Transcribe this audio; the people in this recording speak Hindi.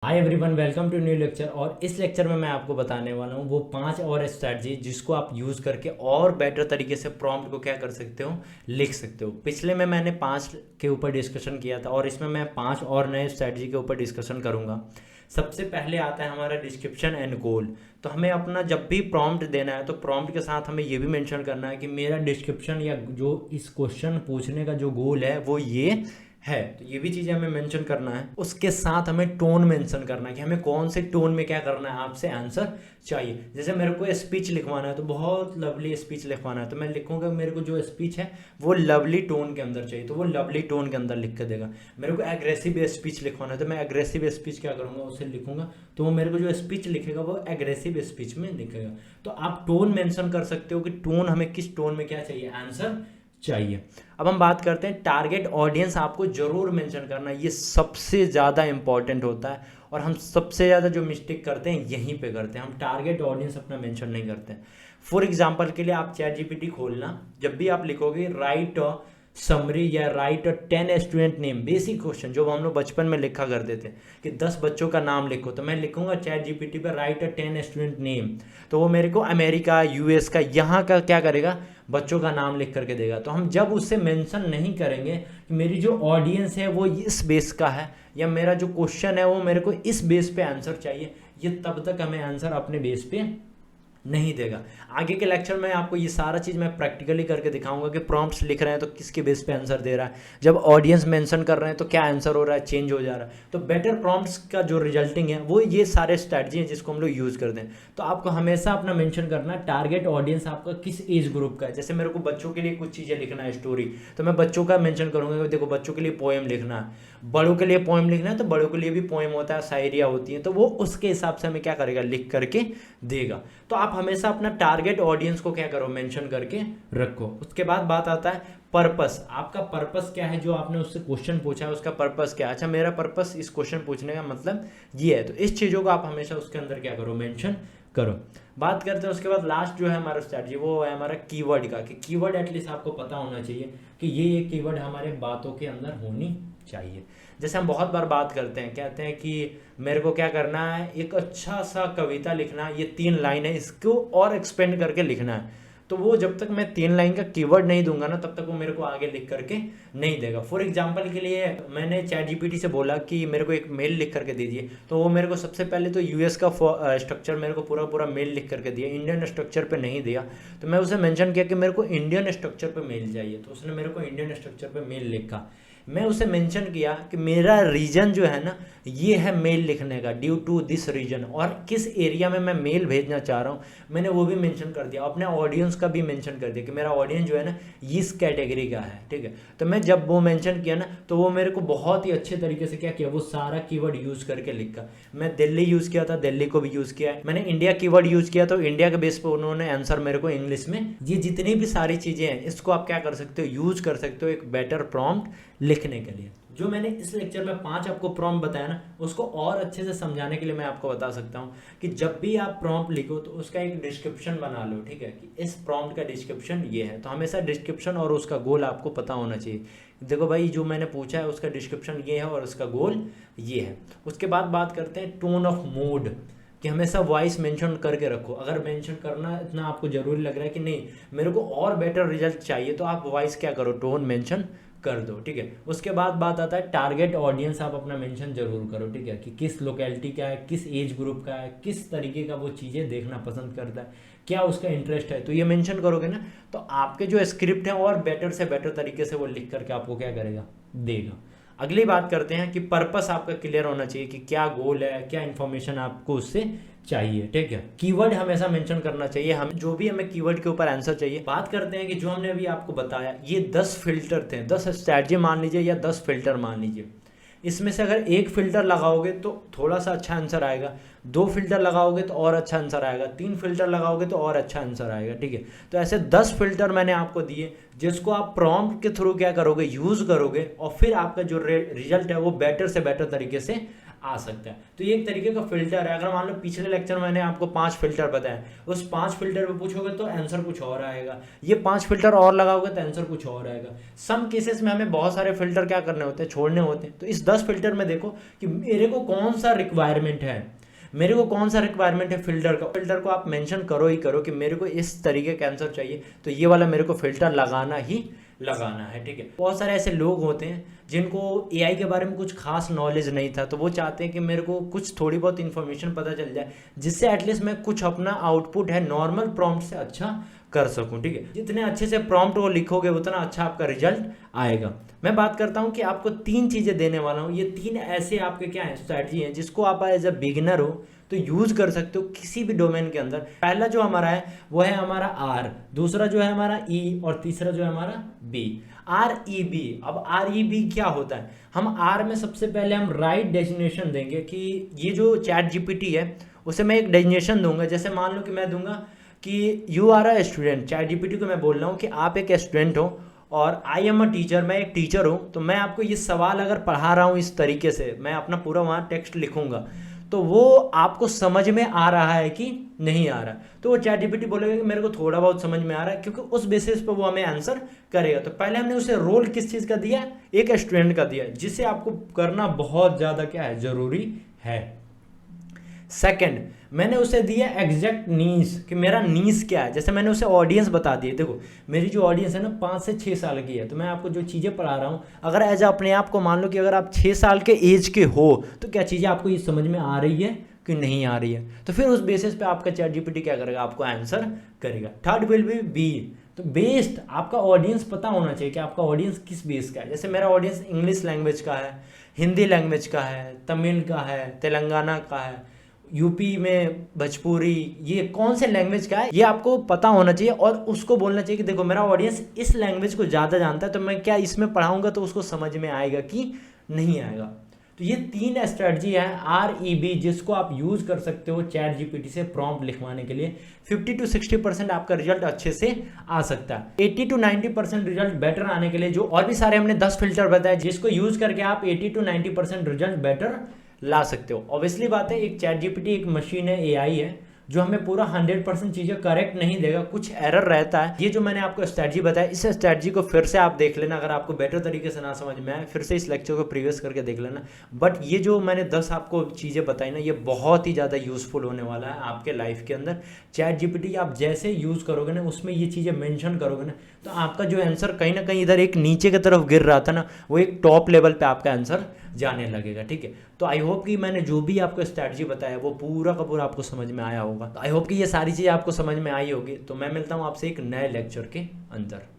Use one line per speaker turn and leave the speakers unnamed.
Hi everyone, welcome to new lecture. और इस लेक्चर में मैं आपको बताने वाला हूँ वो 5 और स्ट्रैटेजी जिसको आप यूज़ करके और बेटर तरीके से प्रॉम्प्ट को क्या कर सकते हो, लिख सकते हो। पिछले में मैंने 5 के ऊपर डिस्कशन किया था और इसमें मैं 5 और नए स्ट्रैटेजी के ऊपर डिस्कशन करूँगा। सबसे पहले आता है हमारा डिस्क्रिप्शन एंड गोल। तो हमें अपना जब भी प्रॉम्प्ट देना है तो प्रॉम्प्ट के साथ हमें ये भी मेंशन करना है कि मेरा डिस्क्रिप्शन या जो इस क्वेश्चन पूछने का जो गोल है वो ये है। तो ये भी चीज़ें हमें मेंशन करना है। उसके साथ हमें टोन मेंशन करना है कि हमें कौन से टोन में क्या करना है, आपसे आंसर चाहिए। जैसे मेरे को स्पीच लिखवाना है तो बहुत लवली स्पीच लिखवाना है तो मैं लिखूंगा मेरे को जो स्पीच है वो लवली टोन के अंदर चाहिए, तो वो लवली टोन के अंदर लिख के देगा। मेरे को एग्रेसिव स्पीच लिखवाना है तो मैं एग्रेसिव स्पीच क्या करूँगा, उसे लिखूंगा तो वो मेरे को जो स्पीच लिखेगा वो एग्रेसिव स्पीच में लिखेगा। तो आप टोन मेंशन कर सकते हो कि टोन हमें किस टोन में क्या चाहिए, आंसर चाहिए। अब हम बात करते हैं टारगेट ऑडियंस। आपको जरूर मेंशन करना है, ये सबसे ज़्यादा इंपॉर्टेंट होता है और हम सबसे ज़्यादा जो मिस्टेक करते हैं यहीं पे करते हैं, हम टारगेट ऑडियंस अपना मेंशन नहीं करते हैं। फॉर एग्जांपल के लिए आप चैट जीपीटी खोलना, जब भी आप लिखोगे राइट समरी या right 10 student name, basic question जो हम लोग बचपन में लिखा करते थे कि 10 बच्चों का नाम लिखो, तो मैं लिखूंगा चैट जीपीटी पर राइट 10 स्टूडेंट नेम, तो वो मेरे को अमेरिका यूएस का यहाँ का क्या करेगा, बच्चों का नाम लिख करके देगा। तो हम जब उससे मेंशन नहीं करेंगे कि मेरी जो ऑडियंस है वो इस बेस का है या मेरा जो क्वेश्चन है वो मेरे को इस बेस पे आंसर चाहिए, ये तब तक हमें आंसर अपने बेस पे नहीं देगा। आगे के लेक्चर में आपको ये सारा चीज़ मैं प्रैक्टिकली करके दिखाऊंगा कि प्रॉम्प्ट्स लिख रहे हैं तो किसके बेस पे आंसर दे रहा है, जब ऑडियंस मेंशन कर रहे हैं तो क्या आंसर हो रहा है, चेंज हो जा रहा है। तो बेटर प्रॉम्प्ट्स का जो रिजल्टिंग है वो ये सारे स्ट्रैटेजी हैं जिसको हम लोग यूज़ करते हैं। तो आपको हमेशा अपना मेंशन करना है टारगेट ऑडियंस आपका किस एज ग्रुप का है। जैसे मेरे को बच्चों के लिए कुछ चीज़ें लिखना है, स्टोरी, तो मैं बच्चों का मेंशन करूँगा कि देखो बच्चों के लिए पोएम लिखना है, बड़ों के लिए पोएम लिखना है तो बड़ों के लिए भी पोएम होता है, शायरियाँ होती हैं, तो वो उसके हिसाब से हमें क्या करेगा, लिख करके देगा। तो आप हमेशा अपना टारगेट ऑडियंस को क्या करो, मेंशन करके रखो। उसके बाद बात आता है पर्पस। आपका पर्पस क्या है, जो आपने उससे क्वेश्चन पूछा है उसका पर्पस क्या है। अच्छा, मेरा पर्पस इस क्वेश्चन पूछने का मतलब ये है, तो इस चीज़ों को आप हमेशा उसके अंदर क्या करो, मेंशन करो। बात करते हैं उसके बाद लास्ट जो है हमारा स्ट्रैटेजी वो है हमारा कीवर्ड का, कि कीवर्ड एटलीस्ट आपको पता होना चाहिए कि ये कीवर्ड हमारे बातों के अंदर होनी चाहिए। जैसे हम बहुत बार बात करते हैं, कहते हैं कि मेरे को क्या करना है, एक अच्छा सा कविता लिखना है, ये 3 लाइन है, इसको और एक्सपेंड करके लिखना है। तो वो जब तक मैं 3 लाइन का कीवर्ड नहीं दूंगा ना तब तक वो मेरे को आगे लिख करके नहीं देगा। फॉर एग्जांपल के लिए मैंने चैट जीपीटी से बोला कि मेरे को एक मेल लिख करके दीजिए, तो वो मेरे को सबसे पहले तो यूएस का स्ट्रक्चर मेरे को पूरा पूरा मेल लिख करके दिया, इंडियन स्ट्रक्चर पे नहीं दिया। तो मैं उसे मेंशन किया कि मेरे को इंडियन स्ट्रक्चर पे मेल चाहिए, तो उसने मेरे को इंडियन स्ट्रक्चर पे मेल लिखा। मैं उसे मेंशन किया कि मेरा रीजन जो है ना ये है मेल लिखने का, ड्यू टू दिस रीजन, और किस एरिया में मैं मेल भेजना चाह रहा हूँ मैंने वो भी मेंशन कर दिया। अपने ऑडियंस का भी मेंशन कर दिया कि मेरा ऑडियंस जो है ना इस कैटेगरी का है, ठीक है। तो मैं जब वो मेंशन किया ना तो वो मेरे को बहुत ही अच्छे तरीके से क्या किया, वो सारा कीवर्ड यूज़ करके लिखा। मैं दिल्ली यूज़ किया था, दिल्ली को भी यूज़ किया है। मैंने इंडिया कीवर्ड यूज़ किया तो इंडिया के बेस पर उन्होंने आंसर मेरे को इंग्लिश में। ये जितनी भी सारी चीज़ें हैं इसको आप क्या कर सकते हो, यूज़ कर सकते हो एक बेटर प्रॉम्प्ट लिखने के लिए। जो मैंने इस लेक्चर में 5 आपको प्रॉम्प्ट बताया ना उसको और अच्छे से समझाने के लिए मैं आपको बता सकता हूँ कि जब भी आप प्रॉम्प्ट लिखो तो उसका एक डिस्क्रिप्शन बना लो, ठीक है, कि इस प्रॉम्प्ट का डिस्क्रिप्शन ये है। तो हमेशा डिस्क्रिप्शन और उसका गोल आपको पता होना चाहिए। देखो भाई जो मैंने पूछा है उसका डिस्क्रिप्शन ये है और उसका गोल ये है। उसके बाद बात करते हैं टोन ऑफ मूड, कि हमेशा वॉइस मेंशन करके रखो। अगर मेंशन करना इतना आपको जरूरी लग रहा है कि नहीं मेरे को और बेटर रिजल्ट चाहिए तो आप वॉइस क्या करो, टोन मेंशन कर दो, ठीक है। उसके बाद बात आता है टारगेट ऑडियंस, आप अपना मेंशन जरूर करो, ठीक है, कि किस लोकेलिटी का है, किस एज ग्रुप का है, किस तरीके का वो चीज़ें देखना पसंद करता है, क्या उसका इंटरेस्ट है। तो ये मेंशन करोगे ना तो आपके जो स्क्रिप्ट है और बेटर से बेटर तरीके से वो लिख करके आपको क्या करेगा, देगा। अगली बात करते हैं कि पर्पस आपका क्लियर होना चाहिए कि क्या गोल है, क्या इंफॉर्मेशन आपको उससे चाहिए, ठीक है। कीवर्ड हमेशा मेंशन करना चाहिए, हम जो भी हमें कीवर्ड के ऊपर आंसर चाहिए। बात करते हैं कि जो हमने अभी आपको बताया ये 10 फिल्टर थे, 10 स्ट्रैटेजी मान लीजिए या 10 फिल्टर मान लीजिए। इसमें से अगर एक फिल्टर लगाओगे तो थोड़ा सा अच्छा आंसर आएगा, 2 फिल्टर लगाओगे तो और अच्छा आंसर आएगा, 3 फिल्टर लगाओगे तो और अच्छा आंसर आएगा, ठीक है। तो ऐसे 10 फिल्टर मैंने आपको दिए जिसको आप प्रॉम्प्ट के थ्रू क्या करोगे, यूज़ करोगे, और फिर आपका जो रिजल्ट है वो बेटर से बेटर तरीके से आ सकता है। तो ये एक तरीके का फिल्टर है। अगर मान लो पिछले लेक्चर में मैंने आपको 5 फिल्टर बताए, उस 5 फिल्टर पे पूछोगे तो आंसर कुछ और आएगा, ये 5 फिल्टर और लगाओगे तो आंसर कुछ और आएगा। सम केसेस में हमें बहुत सारे फिल्टर क्या करने होते हैं, छोड़ने होते हैं। तो इस 10 फिल्टर में देखो कि मेरे को कौन सा रिक्वायरमेंट है, मेरे को कौन सा रिक्वायरमेंट है फिल्टर का। फिल्टर को आप मेंशन करो ही करो कि मेरे को इस तरीके का आंसर चाहिए, तो ये वाला मेरे को फिल्टर लगाना ही लगाना है, ठीक है। बहुत सारे ऐसे लोग होते हैं जिनको एआई के बारे में कुछ खास नॉलेज नहीं था, तो वो चाहते हैं कि मेरे को कुछ थोड़ी बहुत इन्फॉर्मेशन पता चल जाए, जिससे एटलीस्ट मैं कुछ अपना आउटपुट है नॉर्मल प्रॉम्प्ट से अच्छा कर सकूं, ठीक है। जितने अच्छे से प्रॉम्प्ट वो लिखोगे उतना अच्छा आपका रिजल्ट आएगा। मैं बात करता हूं कि आपको 3 चीज़ें देने वाला हूं। ये 3 ऐसे आपके क्या है स्ट्रैटेजी हैं जिसको आप एज अ बिगिनर हो तो यूज कर सकते हो किसी भी डोमेन के अंदर। पहला जो हमारा है वो है हमारा आर, दूसरा जो है हमारा ई, और तीसरा जो है हमारा बी। R E B. अब आर ई बी क्या होता है, हम आर में सबसे पहले हम राइट डेजिग्नेशन देंगे कि ये जो चैट जीपीटी है उसे मैं एक डेजिग्नेशन दूंगा। जैसे मान लो कि मैं दूंगा कि you are a student, chat GPT को मैं बोल रहा हूँ कि आप एक स्टूडेंट हो और आई एम अ टीचर, मैं एक टीचर हूँ। तो मैं आपको ये सवाल अगर पढ़ा रहा हूँ इस तरीके से, मैं अपना पूरा वहाँ टेक्स्ट लिखूंगा, तो वो आपको समझ में आ रहा है कि नहीं आ रहा, तो वो चैट जीपीटी बोलेगा कि मेरे को थोड़ा बहुत समझ में आ रहा है, क्योंकि उस बेसिस पे वो हमें आंसर करेगा। तो पहले हमने उसे रोल किस चीज़ का दिया, एक स्टूडेंट का दिया, जिसे आपको करना बहुत ज़्यादा क्या है जरूरी है। सेकंड, मैंने उसे दिया एग्जैक्ट नीस, कि मेरा नीस क्या है। जैसे मैंने उसे ऑडियंस बता दी, देखो मेरी जो ऑडियंस है ना 5 से 6 साल की है, तो मैं आपको जो चीज़ें पढ़ा रहा हूँ, अगर एज अपने आप को मान लो कि अगर आप 6 साल के एज के हो, तो क्या चीज़ें आपको ये समझ में आ रही है कि नहीं आ रही है, तो फिर उस बेसिस पे आपका चैट जीपीटी क्या करेगा, आपको आंसर करेगा। थर्ड विल बी बी, तो बेस्ड आपका ऑडियंस पता होना चाहिए कि आपका ऑडियंस किस बेस का है। जैसे मेरा ऑडियंस इंग्लिश लैंग्वेज का है, हिंदी लैंग्वेज का है, तमिल का है, तेलंगाना का है, यूपी में भोजपुरी, ये कौन से लैंग्वेज का है ये आपको पता होना चाहिए। और उसको बोलना चाहिए कि देखो मेरा ऑडियंस इस लैंग्वेज को ज़्यादा जानता है, तो मैं क्या इसमें पढ़ाऊंगा तो उसको समझ में आएगा कि नहीं आएगा। तो ये 3 स्ट्रेटजी है आर ई बी, जिसको आप यूज कर सकते हो चैट जीपीटी से प्रॉम्प्ट लिखवाने के लिए। 50 to 60% आपका रिजल्ट अच्छे से आ सकता है। 80 to 90% रिजल्ट बेटर आने के लिए जो और भी सारे हमने 10 फिल्टर बताए, जिसको यूज करके आप 80 to 90% रिजल्ट बेटर ला सकते हो। ऑब्वियसली बात है, एक चैट जीपीटी एक मशीन है, एआई है, जो हमें पूरा 100% चीज़ें करेक्ट नहीं देगा, कुछ एरर रहता है। ये जो मैंने आपको स्ट्रैटेजी बताया, इस स्ट्रैटेजी को फिर से आप देख लेना, अगर आपको बेटर तरीके से ना समझ में आए फिर से इस लेक्चर को प्रीवियस करके देख लेना। बट ये जो मैंने 10 आपको चीज़ें बताई ना, ये बहुत ही ज़्यादा यूजफुल होने वाला है आपके लाइफ के अंदर। चैट जीपीटी आप जैसे यूज़ करोगे ना, उसमें ये चीज़ें मेंशन करोगे ना, तो आपका जो आंसर कहीं ना कहीं इधर एक नीचे की तरफ गिर रहा था ना, वो एक टॉप लेवल पे आपका आंसर जाने लगेगा, ठीक है। तो आई होप कि मैंने जो भी आपको स्ट्रैटेजी बताया वो पूरा का पूरा आपको समझ में आया होगा। तो आई होप कि ये सारी चीज़ें आपको समझ में आई होगी। तो मैं मिलता हूँ आपसे एक नए लेक्चर के अंदर।